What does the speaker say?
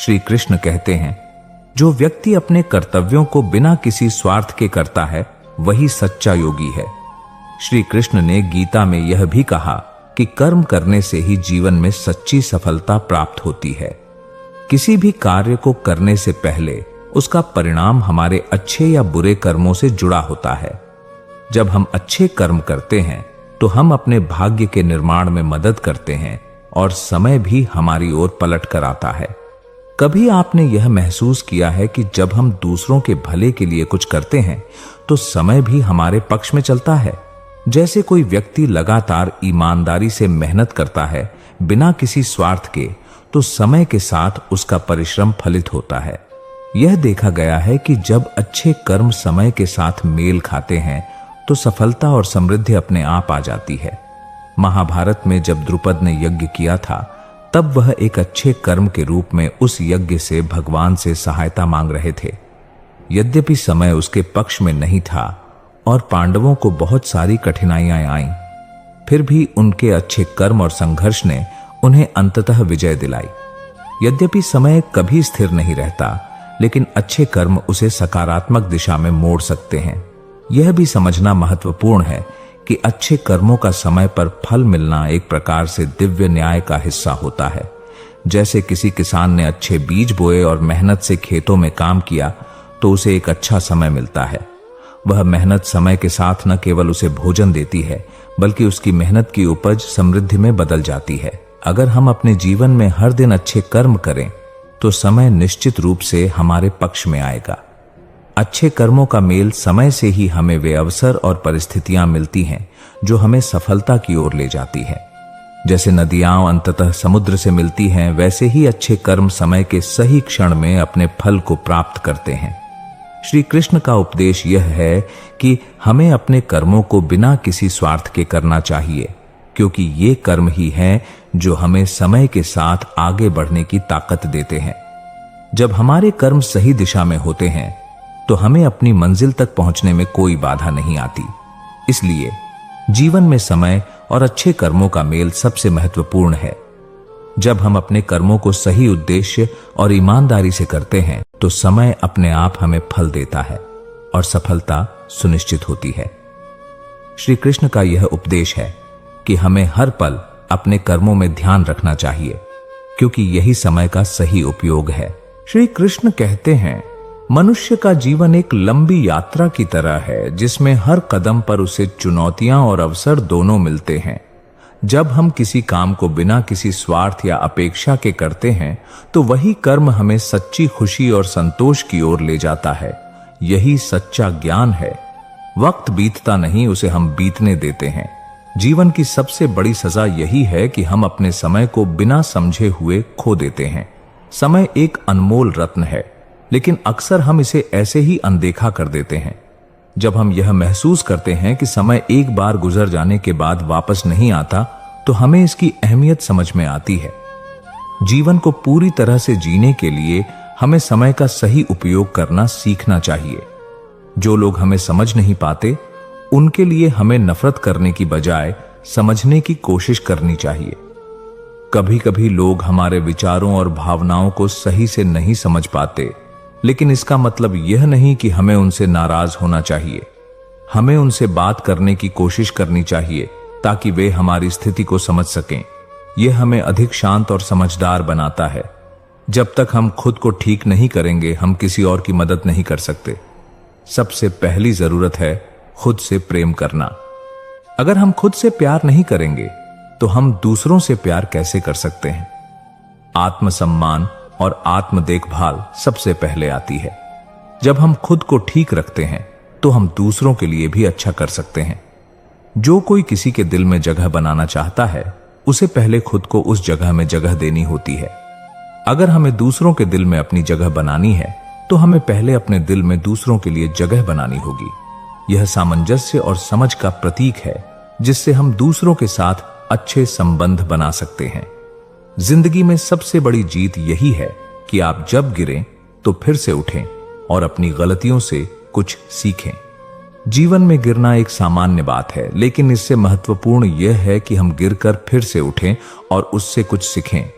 श्री कृष्ण कहते हैं, जो व्यक्ति अपने कर्तव्यों को बिना किसी स्वार्थ के करता है वही सच्चा योगी है। श्री कृष्ण ने गीता में यह भी कहा कि कर्म करने से ही जीवन में सच्ची सफलता प्राप्त होती है। किसी भी कार्य को करने से पहले उसका परिणाम हमारे अच्छे या बुरे कर्मों से जुड़ा होता है। जब हम अच्छे कर्म करते हैं तो हम अपने भाग्य के निर्माण में मदद करते हैं और समय भी हमारी ओर पलट कर आता है। कभी आपने यह महसूस किया है कि जब हम दूसरों के भले के लिए कुछ करते हैं तो समय भी हमारे पक्ष में चलता है? जैसे कोई व्यक्ति लगातार ईमानदारी से मेहनत करता है बिना किसी स्वार्थ के, तो समय के साथ उसका परिश्रम फलित होता है। यह देखा गया है कि जब अच्छे कर्म समय के साथ मेल खाते हैं तो सफलता और समृद्धि अपने आप आ जाती है। महाभारत में जब द्रुपद ने यज्ञ किया था तब वह एक अच्छे कर्म के रूप में उस यज्ञ से भगवान से सहायता मांग रहे थे। यद्यपि समय उसके पक्ष में नहीं था और पांडवों को बहुत सारी कठिनाइयां आईं, फिर भी उनके अच्छे कर्म और संघर्ष ने उन्हें अंततः विजय दिलाई। यद्यपि समय कभी स्थिर नहीं रहता, लेकिन अच्छे कर्म उसे सकारात्मक दिशा में मोड़ सकते हैं। यह भी समझना महत्वपूर्ण है कि अच्छे कर्मों का समय पर फल मिलना एक प्रकार से दिव्य न्याय का हिस्सा होता है। जैसे किसी किसान ने अच्छे बीज बोए और मेहनत से खेतों में काम किया तो उसे एक अच्छा समय मिलता है। वह मेहनत समय के साथ न केवल उसे भोजन देती है, बल्कि उसकी मेहनत की उपज समृद्धि में बदल जाती है। अगर हम अपने जीवन में हर दिन अच्छे कर्म करें तो समय निश्चित रूप से हमारे पक्ष में आएगा। अच्छे कर्मों का मेल समय से ही हमें वे अवसर और परिस्थितियां मिलती हैं जो हमें सफलता की ओर ले जाती है। जैसे नदियां अंततः समुद्र से मिलती हैं, वैसे ही अच्छे कर्म समय के सही क्षण में अपने फल को प्राप्त करते हैं। श्री कृष्ण का उपदेश यह है कि हमें अपने कर्मों को बिना किसी स्वार्थ के करना चाहिए, क्योंकि ये कर्म ही हैं जो हमें समय के साथ आगे बढ़ने की ताकत देते हैं। जब हमारे कर्म सही दिशा में होते हैं तो हमें अपनी मंजिल तक पहुंचने में कोई बाधा नहीं आती। इसलिए जीवन में समय और अच्छे कर्मों का मेल सबसे महत्वपूर्ण है। जब हम अपने कर्मों को सही उद्देश्य और ईमानदारी से करते हैं तो समय अपने आप हमें फल देता है और सफलता सुनिश्चित होती है। श्री कृष्ण का यह उपदेश है कि हमें हर पल अपने कर्मों में ध्यान रखना चाहिए, क्योंकि यही समय का सही उपयोग है। श्री कृष्ण कहते हैं, मनुष्य का जीवन एक लंबी यात्रा की तरह है जिसमें हर कदम पर उसे चुनौतियां और अवसर दोनों मिलते हैं। जब हम किसी काम को बिना किसी स्वार्थ या अपेक्षा के करते हैं तो वही कर्म हमें सच्ची खुशी और संतोष की ओर ले जाता है। यही सच्चा ज्ञान है। वक्त बीतता नहीं, उसे हम बीतने देते हैं। जीवन की सबसे बड़ी सजा यही है कि हम अपने समय को बिना समझे हुए खो देते हैं। समय एक अनमोल रत्न है, लेकिन अक्सर हम इसे ऐसे ही अनदेखा कर देते हैं। जब हम यह महसूस करते हैं कि समय एक बार गुजर जाने के बाद वापस नहीं आता, तो हमें इसकी अहमियत समझ में आती है। जीवन को पूरी तरह से जीने के लिए हमें समय का सही उपयोग करना सीखना चाहिए। जो लोग हमें समझ नहीं पाते, उनके लिए हमें नफरत करने की बजाय समझने की कोशिश करनी चाहिए। कभी कभी लोग हमारे विचारों और भावनाओं को सही से नहीं समझ पाते, लेकिन इसका मतलब यह नहीं कि हमें उनसे नाराज होना चाहिए। हमें उनसे बात करने की कोशिश करनी चाहिए ताकि वे हमारी स्थिति को समझ सकें। यह हमें अधिक शांत और समझदार बनाता है। जब तक हम खुद को ठीक नहीं करेंगे, हम किसी और की मदद नहीं कर सकते। सबसे पहली जरूरत है खुद से प्रेम करना। अगर हम खुद से प्यार नहीं करेंगे तो हम दूसरों से प्यार कैसे कर सकते हैं? आत्मसम्मान और आत्म देखभाल सबसे पहले आती है। जब हम खुद को ठीक रखते हैं तो हम दूसरों के लिए भी अच्छा कर सकते हैं। जो कोई किसी के दिल में जगह बनाना चाहता है, उसे पहले खुद को उस जगह में जगह देनी होती है। अगर हमें दूसरों के दिल में अपनी जगह बनानी है तो हमें पहले अपने दिल में दूसरों के लिए जगह बनानी होगी। यह सामंजस्य और समझ का प्रतीक है, जिससे हम दूसरों के साथ अच्छे संबंध बना सकते हैं। जिंदगी में सबसे बड़ी जीत यही है कि आप जब गिरें तो फिर से उठें और अपनी गलतियों से कुछ सीखें। जीवन में गिरना एक सामान्य बात है, लेकिन इससे महत्वपूर्ण यह है कि हम गिरकर फिर से उठें और उससे कुछ सीखें।